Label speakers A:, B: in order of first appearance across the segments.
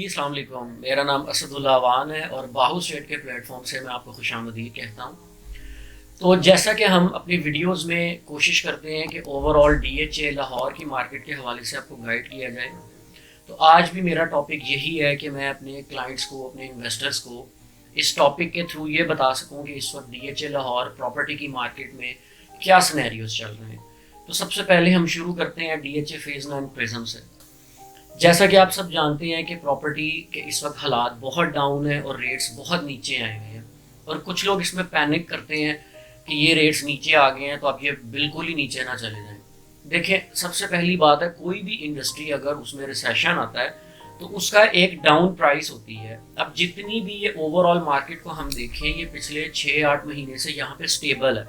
A: अस्सलाम वालेकुम। मेरा नाम असदुल्ला अवान है और बाहू स्टेट के प्लेटफॉर्म से मैं आपको खुशामदीद कहता हूँ। तो जैसा कि हम अपनी वीडियोस में कोशिश करते हैं कि ओवरऑल डीएचए लाहौर की मार्केट के हवाले से आपको गाइड किया जाए, तो आज भी मेरा टॉपिक यही है कि मैं अपने क्लाइंट्स को, अपने इन्वेस्टर्स को इस टॉपिक के थ्रू ये बता सकूँ कि इस वक्त डीएचए लाहौर प्रॉपर्टी की मार्केट में क्या सिनेरियोज चल रहे हैं। तो सबसे पहले हम शुरू करते हैं डीएचए फेज़ 9 प्रिज्म से। जैसा कि आप सब जानते हैं कि प्रॉपर्टी के इस वक्त हालात बहुत डाउन है और रेट्स बहुत नीचे आए हुए हैं, और कुछ लोग इसमें पैनिक करते हैं कि ये रेट्स नीचे आ गए हैं तो अब ये बिल्कुल ही नीचे ना चले जाएं। देखें, सबसे पहली बात है, कोई भी इंडस्ट्री अगर उसमें रिसेशन आता है तो उसका एक डाउन प्राइस होती है। अब जितनी भी ये ओवरऑल मार्केट को हम देखें, ये पिछले 6-8 महीने से यहाँ पे स्टेबल है,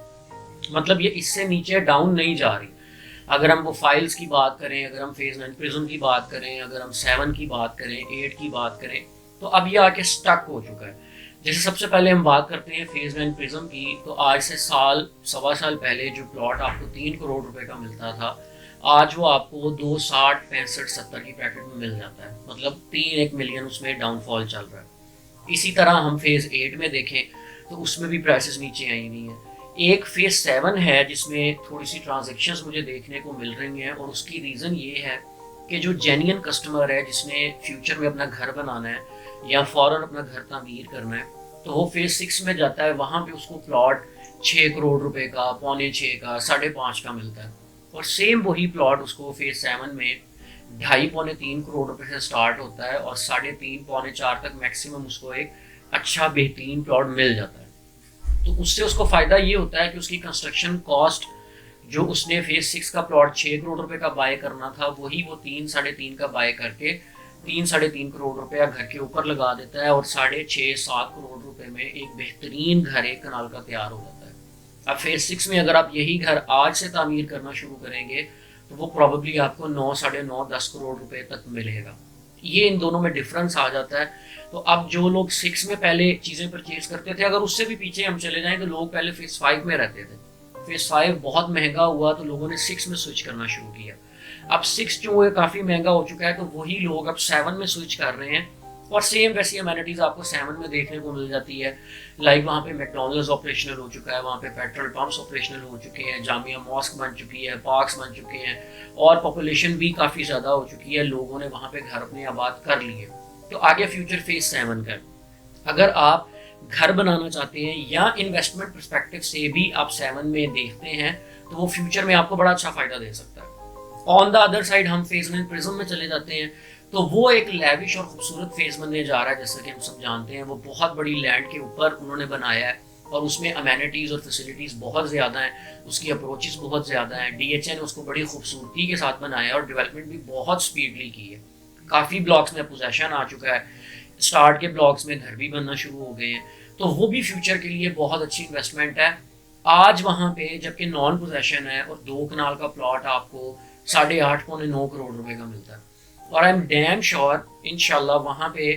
A: मतलब ये इससे नीचे डाउन नहीं जा रही। अगर हम वो फाइल्स की बात करें, अगर हम फेज़ 9 प्रिज्म की बात करें, अगर हम 7 की बात करें, 8 की बात करें, तो अब ये आके स्टक हो चुका है। जैसे सबसे पहले हम बात करते हैं फेज़ 9 प्रिज्म की, तो आज से साल सवा साल पहले जो प्लॉट आपको 3 करोड़ रुपए का मिलता था, आज वो आपको 260, 65, 70 की पैकेट में मिल जाता है। मतलब 3-1 मिलियन उसमें डाउनफॉल चल रहा है। इसी तरह हम फेज़ 8 में देखें तो उसमें भी प्राइसेस नीचे आई नहीं है। एक फेज़ 7 है जिसमें थोड़ी सी ट्रांजेक्शन्स मुझे देखने को मिल रही हैं, और उसकी रीज़न ये है कि जो जेन्युइन कस्टमर है जिसने फ्यूचर में अपना घर बनाना है या फ़ौरन अपना घर तामीर करना है, तो वो फेज़ 6 में जाता है। वहाँ पे उसको प्लॉट 6 करोड़ रुपए का, 6.25 का, 5.5 का मिलता है, और सेम वही प्लॉट उसको फेज़ 7 में 2.5-3 करोड़ रुपए से स्टार्ट होता है और 3.5-4 तक मैक्सिमम उसको एक अच्छा बेहतरीन प्लॉट मिल जाता है। तो उससे उसको फ़ायदा ये होता है कि उसकी कंस्ट्रक्शन कॉस्ट, जो उसने फेज़ 6 का प्लॉट 6 करोड़ रुपए का बाय करना था, वही वो 3-3.5 का बाय करके 3-3.5 करोड़ रुपया घर के ऊपर लगा देता है, और 6.5-7 करोड़ रुपए में एक बेहतरीन घर एक कनाल का तैयार हो जाता है। अब फेज़ 6 में अगर आप यही घर आज से तामीर करना शुरू करेंगे तो वो प्रॉबेबली आपको 9-9.5-10 करोड़ रुपए तक मिलेगा। ये इन दोनों में डिफरेंस आ जाता है। तो अब जो लोग 6 में पहले चीज़ें परचेज करते थे, अगर उससे भी पीछे हम चले जाएं तो लोग पहले फेज़ 5 में रहते थे। फेज़ 5 बहुत महंगा हुआ तो लोगों ने 6 में स्विच करना शुरू किया। अब 6 जो है काफ़ी महंगा हो चुका है, तो वही लोग अब 7 में स्विच कर रहे हैं, और सेम वैसी अमेनिटीज़ आपको 7 में देखने को मिल जाती है। लाइक वहाँ पे मैकडॉनल्ड्स ऑपरेशनल हो चुका है, वहाँ पे पेट्रोल पंप्स ऑपरेशनल हो चुके हैं, जामिया मॉस्क बन चुकी है, पार्क्स बन चुके हैं, और पॉपुलेशन भी काफ़ी ज़्यादा हो चुकी है। लोगों ने वहाँ पे घर अपने आबाद कर लिए। तो आगे फ्यूचर फेज़ 7 का, अगर आप घर बनाना चाहते हैं या इन्वेस्टमेंट पर्सपेक्टिव से भी आप 7 में देखते हैं, तो वो फ्यूचर में आपको बड़ा अच्छा फ़ायदा दे सकता है। ऑन द अदर साइड हम फेज़ 9 प्रिज्म में चले जाते हैं, तो वो एक लैविश और खूबसूरत फेज़ बनने जा रहा है। जैसा कि हम सब जानते हैं, वो बहुत बड़ी लैंड के ऊपर उन्होंने बनाया है, और उसमें अमेनिटीज़ और फैसिलिटीज़ बहुत ज़्यादा हैं, उसकी अप्रोचेस बहुत ज़्यादा हैं। डीएचए ने उसको बड़ी खूबसूरती के साथ बनाया और डेवलपमेंट भी बहुत स्पीडली की है। काफ़ी ब्लॉक्स में पोजेशन आ चुका है, स्टार्ट के ब्लॉक्स में घर भी बनना शुरू हो गए हैं, तो वो भी फ्यूचर के लिए बहुत अच्छी इन्वेस्टमेंट है। आज वहाँ पे जबकि नॉन पोजेशन है और 2 कनाल का प्लॉट आपको 8.5-9 करोड़ रुपए का मिलता है, और आई एम डैम श्योर इंशाल्लाह वहाँ पे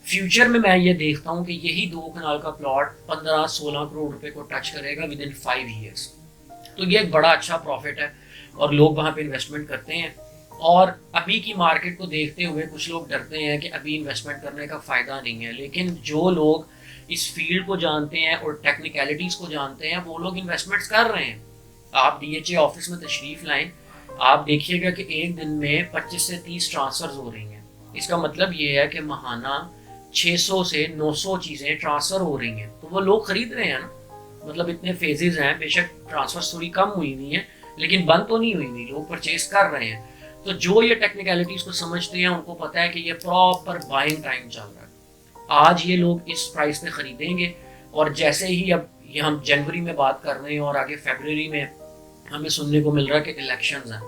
A: फ्यूचर में मैं ये देखता हूँ कि यही 2 कनाल का प्लॉट 15-16 करोड़ रुपए को टच करेगा विद इन 5 ईयर्स। तो ये एक बड़ा अच्छा प्रॉफिट है और लोग वहाँ पे इन्वेस्टमेंट करते हैं। और अभी की मार्केट को देखते हुए कुछ लोग डरते हैं कि अभी इन्वेस्टमेंट करने का फ़ायदा नहीं है, लेकिन जो लोग इस फील्ड को जानते हैं और टेक्निकलिटीज़ को जानते हैं, वो लोग इन्वेस्टमेंट्स कर रहे हैं। आप डीएचए ऑफिस में तशरीफ़ लाएं, आप देखिएगा कि एक दिन में 25 से 30 ट्रांसफ़र्स हो रही हैं। इसका मतलब ये है कि महाना 600 से 900 चीज़ें ट्रांसफ़र हो रही हैं, तो वो लोग ख़रीद रहे हैं ना। मतलब इतने फेजेस हैं, बेशक ट्रांसफ़र्स थोड़ी कम हुई हुई हैं, लेकिन बंद तो नहीं हुई हुई, लोग परचेज कर रहे हैं। तो जो ये टेक्निकलिटीज़ को समझते हैं उनको पता है कि ये प्रॉपर बाइंग टाइम चल रहा है। आज ये लोग इस प्राइस पे ख़रीदेंगे, और जैसे ही अब ये हम जनवरी में बात कर रहे हैं और आगे फरवरी में हमें सुनने को मिल रहा है कि इलेक्शंस हैं,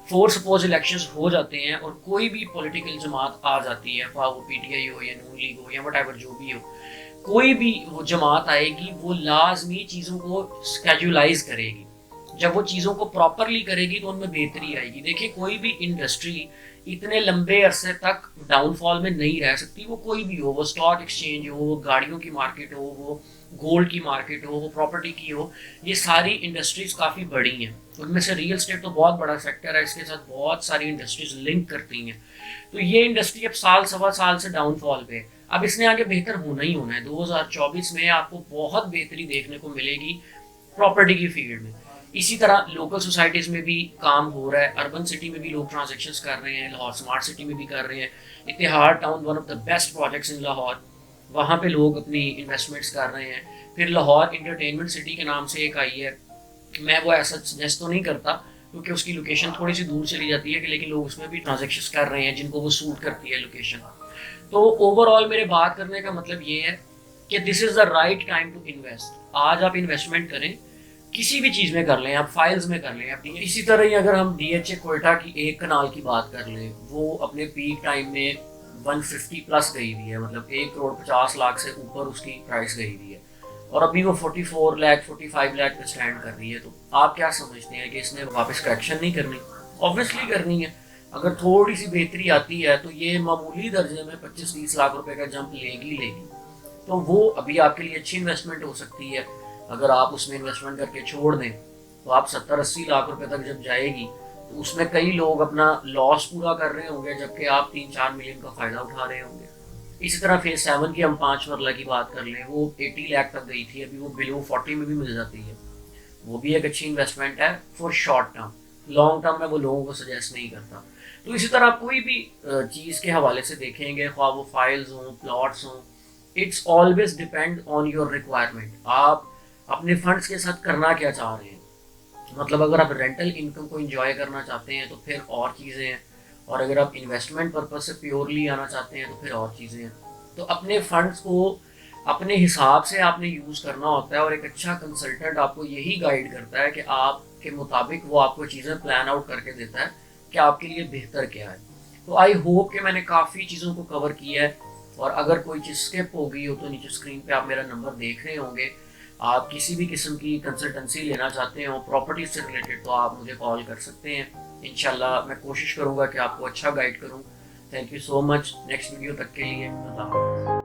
A: फोर सपोज इलेक्शंस हो जाते हैं और कोई भी पॉलिटिकल जमात आ जाती है, वो पीटीआई हो या नून लीग हो या वट जो भी हो, कोई भी वो जमात आएगी, वो लाजमी चीज़ों को स्केजुलाइज करेगी। जब वो चीज़ों को प्रॉपरली करेगी तो उनमें बेहतरी आएगी। देखिए, कोई भी इंडस्ट्री इतने लंबे अरसे तक डाउनफॉल में नहीं रह सकती, वो कोई भी हो, वो स्टॉक एक्सचेंज हो, वो गाड़ियों की मार्केट हो, वो गोल्ड की मार्केट हो, वो प्रॉपर्टी की हो, ये सारी इंडस्ट्रीज काफ़ी बड़ी हैं। उनमें से रियल स्टेट तो बहुत बड़ा सेक्टर है, इसके साथ बहुत सारी इंडस्ट्रीज लिंक करती हैं। तो ये इंडस्ट्री अब साल सवा साल से डाउनफॉल पे है। अब इसने आगे बेहतर होना ही होना है। 2024 में आपको बहुत बेहतरी देखने को मिलेगी प्रॉपर्टी की फील्ड में। इसी तरह लोकल सोसाइटीज़ में भी काम हो रहा है, अर्बन सिटी में भी लोग ट्रांजेक्शन्स कर रहे हैं, लाहौर स्मार्ट सिटी में भी कर रहे हैं। Etihad town one of the best projects in Lahore, वहाँ पे लोग अपनी इन्वेस्टमेंट्स कर रहे हैं। फिर लाहौर इंटरटेनमेंट सिटी के नाम से एक आई है, मैं वो ऐसा सजेस्ट तो नहीं करता क्योंकि उसकी लोकेशन थोड़ी सी दूर चली जाती है, कि लेकिन लोग उसमें भी ट्रांजेक्शन्स कर रहे हैं जिनको वो सूट करती है लोकेशन। तो ओवरऑल मेरे बात करने का मतलब ये है कि this is the right time to invest. आज आप इन्वेस्टमेंट करें, किसी भी चीज़ में कर लें, आप फाइल्स में कर लें अपनी। इसी तरह ही अगर हम DHA कोयटा की एक कनाल की बात कर लें, वो अपने पीक टाइम में 150 प्लस गई हुई है, मतलब 1,50,00,000 से ऊपर उसकी प्राइस गई हुई है, और अभी वो 44 लाख 45 लाख पे स्टैंड कर रही है। तो आप क्या समझते हैं कि इसने वापस करेक्शन नहीं करनी? ऑब्वियसली करनी है। अगर थोड़ी सी बेहतरी आती है तो ये मामूली दर्जे में 25-30 लाख रुपए का जंप लेगी। तो वो अभी आपके लिए अच्छी इन्वेस्टमेंट हो सकती है। अगर आप उसमें इन्वेस्टमेंट करके छोड़ दें तो आप 70-80 लाख रुपए तक जब जाएगी तो उसमें कई लोग अपना लॉस पूरा कर रहे होंगे, जबकि आप 3-4 मिलियन का फ़ायदा उठा रहे होंगे। इसी तरह फेज 7 की हम 5 मरला की बात कर लें, वो 80 लाख तक गई थी, अभी वो बिलो 40 में भी मिल जाती है। वो भी एक अच्छी इन्वेस्टमेंट है for short term. Long term में वो लोगों को सजेस्ट नहीं करता। तो इसी तरह आप कोई भी चीज़ के हवाले से देखेंगे, ख्वाह वो फाइल्स हों, प्लॉट्स हों, it's always depend on your requirement. आप अपने फंड्स के साथ करना क्या चाह रहे हैं। मतलब अगर आप रेंटल इनकम को एंजॉय करना चाहते हैं तो फिर और चीज़ें हैं, और अगर आप इन्वेस्टमेंट पर्पज से प्योरली आना चाहते हैं तो फिर और चीज़ें हैं। तो अपने फंड्स को अपने हिसाब से आपने यूज़ करना होता है, और एक अच्छा कंसल्टेंट आपको यही गाइड करता है कि आपके मुताबिक वो आपको चीज़ें प्लान आउट करके देता है कि आपके लिए बेहतर क्या है। तो आई होप कि मैंने काफ़ी चीज़ों को कवर किया है, और अगर कोई चीज़ स्किप हो गई हो तो नीचे स्क्रीन पे आप मेरा नंबर देख रहे होंगे। आप किसी भी किस्म की कंसल्टेंसी लेना चाहते हो प्रॉपर्टी से रिलेटेड तो आप मुझे कॉल कर सकते हैं। इंशाल्लाह मैं कोशिश करूँगा कि आपको अच्छा गाइड करूँ। Thank you so much. Next video तक के लिए अल्लाह हाफ़िज़।